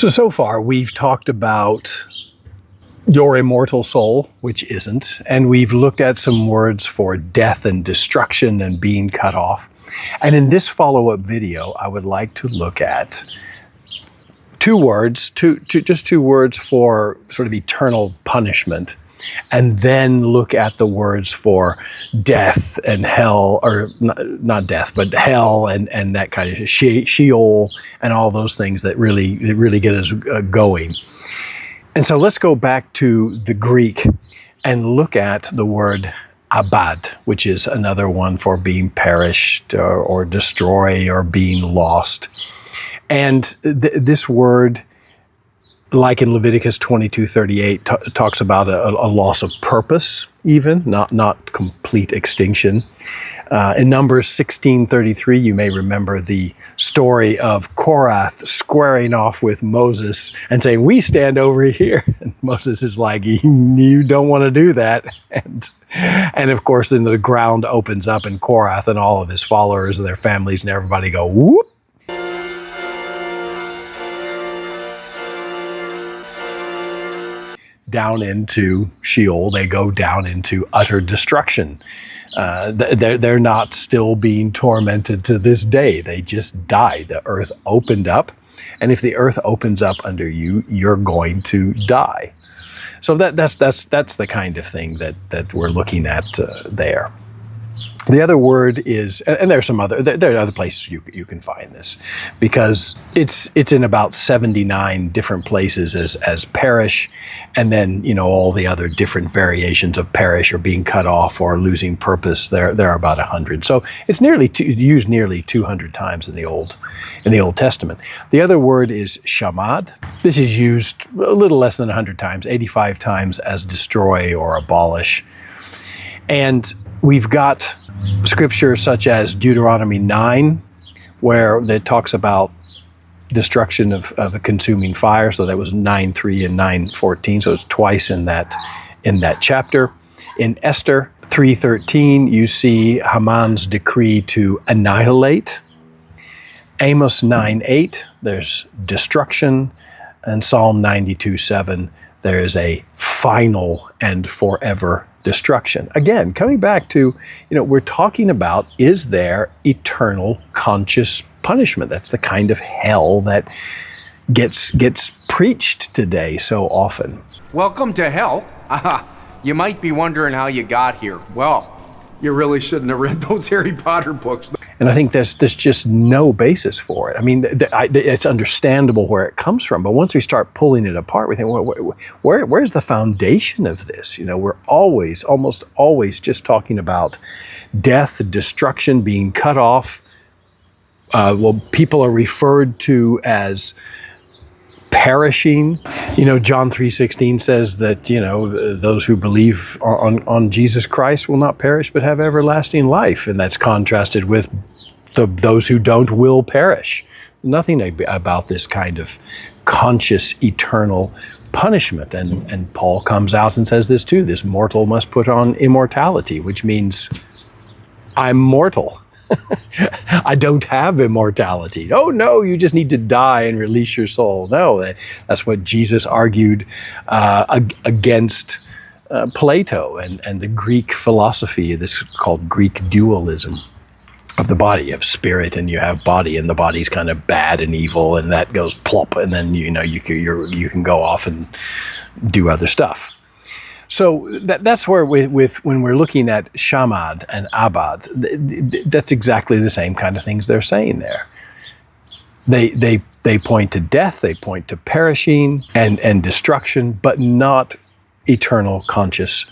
So far we've talked about your immortal soul, which isn't, and we've looked at some words for death and destruction and being cut off. And in this follow-up video, I would like to look at two words for sort of eternal punishment, and then look at the words for death and hell, or not death, but hell and that kind of Sheol and all those things that really get us going. And so let's go back to the Greek and look at the word abad, which is another one for being perished or destroy or being lost. And this word, like in Leviticus 22:38, talks about a loss of purpose, even, not complete extinction. In Numbers 16:33, you may remember the story of Korah squaring off with Moses and saying, "We stand over here." And Moses is like, "You don't want to do that." And of course, then the ground opens up and Korah and all of his followers and their families and everybody go, whoop. Down into Sheol, they go down into utter destruction. They're not still being tormented to this day. They just die. The earth opened up, and if the earth opens up under you, you're going to die. So that's the kind of thing that we're looking at there. The other word is, and there are other places you can find this, because it's in about 79 different places as perish, and then all the other different variations of perish or being cut off or losing purpose. There are about 100. So it's used nearly 200 times in the Old Testament. The other word is shamad. This is used a little less than 100 times, 85 times as destroy or abolish, and we've got scripture such as Deuteronomy 9, where it talks about destruction of a consuming fire. So that was 9:3 and 9:14. So it's twice in that chapter. In Esther 3:13, you see Haman's decree to annihilate. Amos 9:8, there's destruction. And Psalm 92:7, there is a final and forever destruction. Again, coming back to, we're talking about, is there eternal conscious punishment? That's the kind of hell that gets preached today so often. Welcome to hell. You might be wondering how you got here. Well, you really shouldn't have read those Harry Potter books. And I think there's just no basis for it. I mean, it's understandable where it comes from, but once we start pulling it apart, we think, where's the foundation of this? We're almost always just talking about death, destruction, being cut off. People are referred to as perishing. John 3:16 says that, those who believe on Jesus Christ will not perish but have everlasting life. And that's contrasted with those who don't will perish. Nothing about this kind of conscious eternal punishment. And Paul comes out and says this too, this mortal must put on immortality, which means I'm mortal. I don't have immortality. Oh no, you just need to die and release your soul. No, that's what Jesus argued against Plato and the Greek philosophy, this called Greek dualism of the body. You have spirit and you have body, and the body's kind of bad and evil, and that goes plop, and then you can go off and do other stuff. So that's where when we're looking at shamad and abad, that's exactly the same kind of things they're saying there. They point to death, they point to perishing and destruction, but not eternal conscious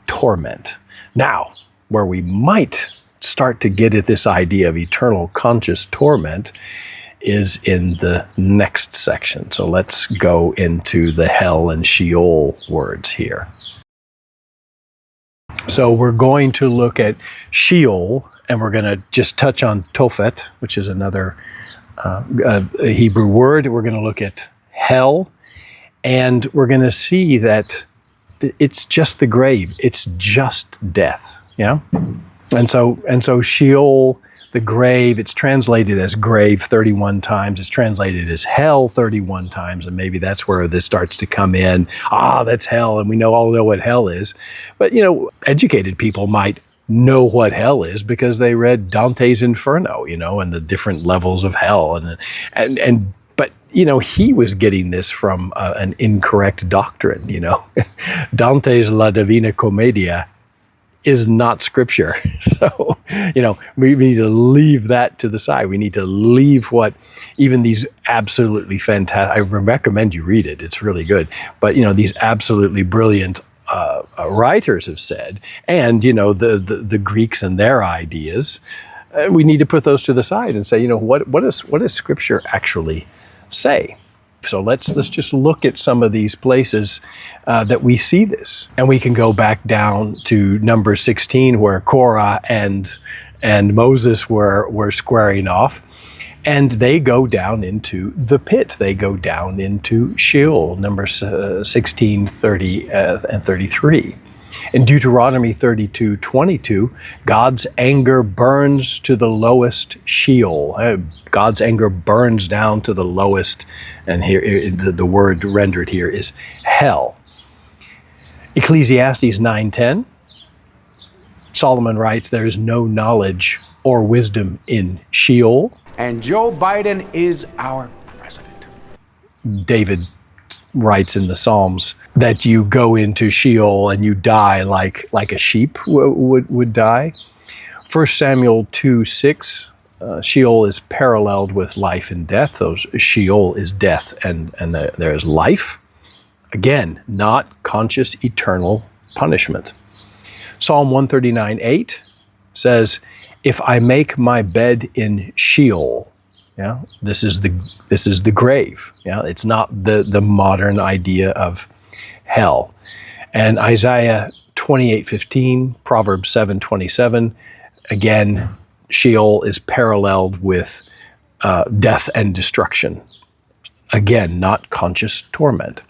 torment. Now, where we might start to get at this idea of eternal conscious torment is in the next section. So let's go into the hell and Sheol words here. So we're going to look at Sheol, and we're going to just touch on Tophet, which is another Hebrew word. We're going to look at hell, and we're going to see that it's just the grave. It's just death. Yeah. And so Sheol The grave, it's translated as grave 31 times. It's translated as hell 31 times. And maybe that's where this starts to come in. That's hell. And we all know what hell is. But, educated people might know what hell is because they read Dante's Inferno, and the different levels of hell. But he was getting this from an incorrect doctrine, Dante's La Divina Commedia is not scripture. So, we need to leave that to the side. We need to leave what even these absolutely fantastic, I recommend you read it. It's really good. But, these absolutely brilliant writers have said, and, the Greeks and their ideas, we need to put those to the side and say, what does scripture actually say? So let's just look at some of these places that we see this. And we can go back down to Numbers 16, where Korah and Moses were squaring off. And they go down into the pit. They go down into Sheol, Numbers 16, 30, and 33. In Deuteronomy 32:22, God's anger burns to the lowest Sheol. God's anger burns down to the lowest, and here the word rendered here is hell. Ecclesiastes 9:10, Solomon writes, there is no knowledge or wisdom in Sheol. And Joe Biden is our president. David writes in the Psalms that you go into Sheol and you die like a sheep would die. 1 Samuel 2:6, Sheol is paralleled with life and death. So Sheol is death and there is life. Again, not conscious eternal punishment. Psalm 139:8 says, if I make my bed in Sheol, this is the grave. It's not the modern idea of hell. And Isaiah 28:15, Proverbs 7:27, again, Sheol is paralleled with death and destruction. Again, not conscious torment.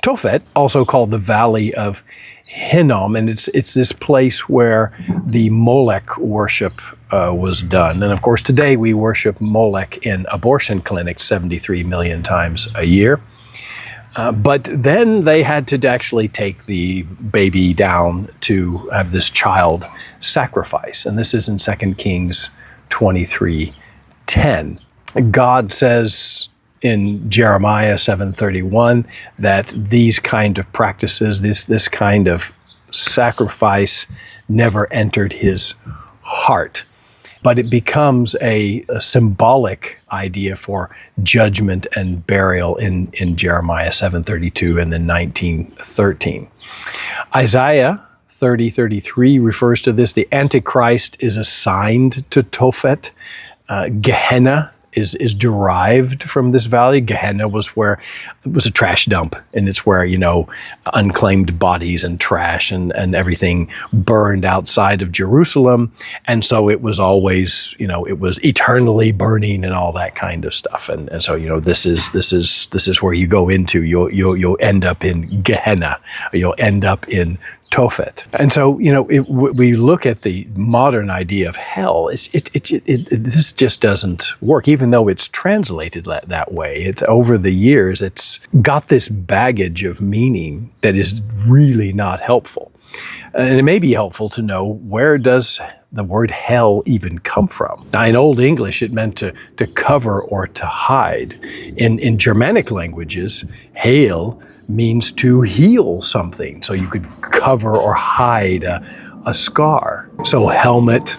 Tophet, also called the Valley of Hinnom, and it's this place where the Molech worship was done. And of course, today we worship Molech in abortion clinics 73 million times a year. But then they had to actually take the baby down to have this child sacrifice. And this is in 2 Kings 23:10. God says in Jeremiah 7:31 that these kind of practices, this kind of sacrifice never entered his heart. But it becomes a symbolic idea for judgment and burial in Jeremiah 7:32 and then 19:13. Isaiah 30:33 refers to this. The Antichrist is assigned to Tophet. Gehenna is derived from this valley. Gehenna was it was a trash dump, and it's where, unclaimed bodies and trash and everything burned outside of Jerusalem. And so it was always, it was eternally burning and all that kind of stuff. And so, this is where you go into, you'll end up in Gehenna, or you'll end up in Tophet. And so, we look at the modern idea of hell, this just doesn't work, even though it's translated that way. It's over the years, it's got this baggage of meaning that is really not helpful. And it may be helpful to know, where does the word hell even come from? Now, in Old English, it meant to cover or to hide. In Germanic languages, hail means to heal something. So you could cover or hide a scar. So helmet,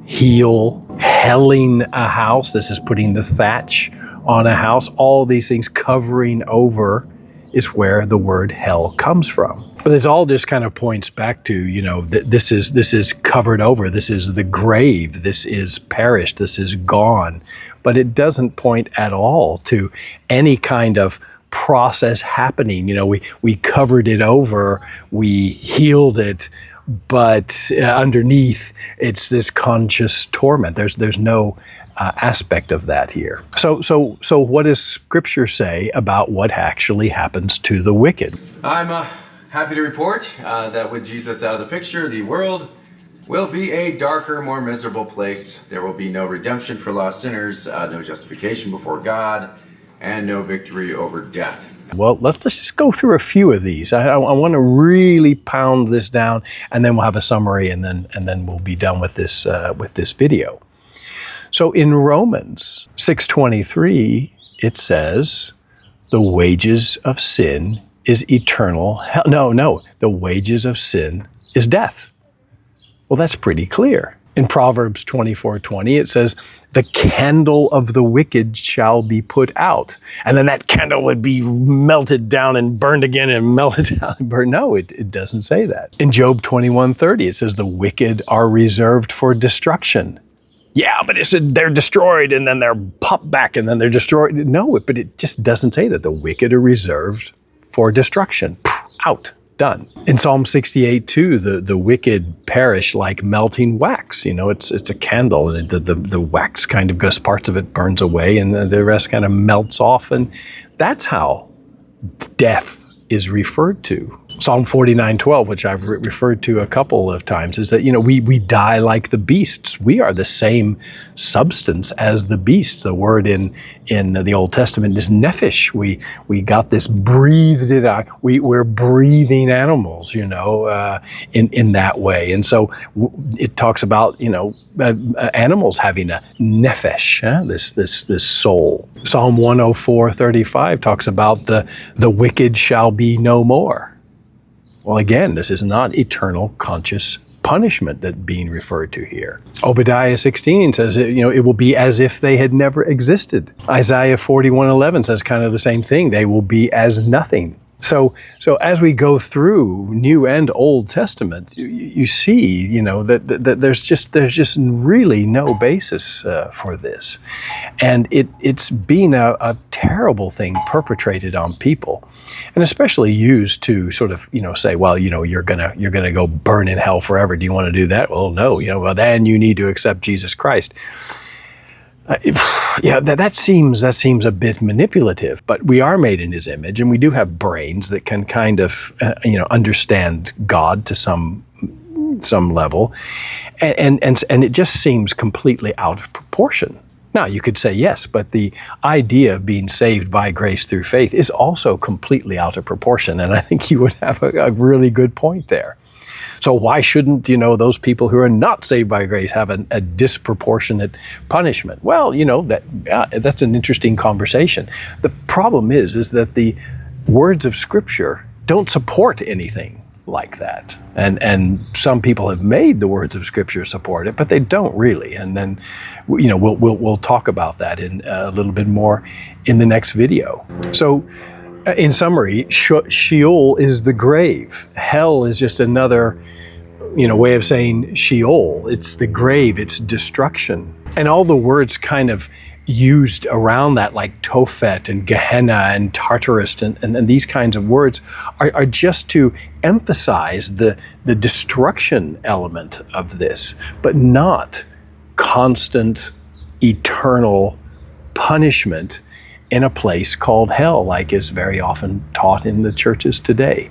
heel, helling a house. This is putting the thatch on a house. All these things, covering over, is where the word hell comes from. But this all just kind of points back to, that this is covered over. This is the grave. This is perished. This is gone. But it doesn't point at all to any kind of process happening. We covered it over, we healed it, but underneath it's this conscious torment. There's no aspect of that here. So what does Scripture say about what actually happens to the wicked? I'm happy to report that with Jesus out of the picture, the world will be a darker, more miserable place. There will be no redemption for lost sinners, no justification before God, and no victory over death. Well, let's just go through a few of these. I want to really pound this down, and then we'll have a summary, and then we'll be done with this video. So in Romans 6:23, it says, "The wages of sin is eternal hell." No, the wages of sin is death. Well, that's pretty clear. In Proverbs 24:20, it says, "The candle of the wicked shall be put out." And then that candle would be melted down and burned again and melted down and burned. No, it doesn't say that. In Job 21:30, it says, "The wicked are reserved for destruction." Yeah, but it said they're destroyed and then they're popped back and then they're destroyed. No, but it just doesn't say that. The wicked are reserved for destruction. Out. Done. In Psalm 68:2, the wicked perish like melting wax. You know, it's a candle, and the wax kind of goes, parts of it burns away, and the rest kind of melts off, and that's how death is referred to. Psalm 49:12, which I've referred to a couple of times, is that, you know, we die like the beasts. We are the same substance as the beasts. The word in the Old Testament is nephesh. We got this breathed it out. We're breathing animals, you know, in that way. And so it talks about, you know, animals having a nephesh, this soul. Psalm 104:35 talks about the wicked shall be no more. Well, again, this is not eternal conscious punishment that's being referred to here. Obadiah 16 says, you know, it will be as if they had never existed. Isaiah 41:11 says kind of the same thing. They will be as nothing. So as we go through New and Old Testament, you see, you know, that there's just really no basis for this, and it's been a terrible thing perpetrated on people, and especially used to sort of, you know, say, well, you know, you're gonna go burn in hell forever. Do you want to do that? Well, no, you know, well, then you need to accept Jesus Christ. Yeah, that seems a bit manipulative, but we are made in His image, and we do have brains that can kind of, you know, understand God to some level, and it just seems completely out of proportion. Now, you could say yes, but the idea of being saved by grace through faith is also completely out of proportion, and I think you would have a really good point there. So why shouldn't, you know, those people who are not saved by grace have a disproportionate punishment? Well, you know, that's an interesting conversation. The problem is that the words of Scripture don't support anything like that. And some people have made the words of Scripture support it, but they don't really. And then, you know, we'll talk about that in a little bit more in the next video. So, in summary, Sheol is the grave. Hell is just another, you know, way of saying Sheol. It's the grave, it's destruction. And all the words kind of used around that, like Tophet and Gehenna and Tartarus and these kinds of words, are just to emphasize the destruction element of this, but not constant, eternal punishment in a place called hell, like is very often taught in the churches today.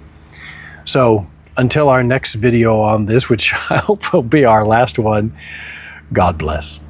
So until our next video on this, which I hope will be our last one, God bless.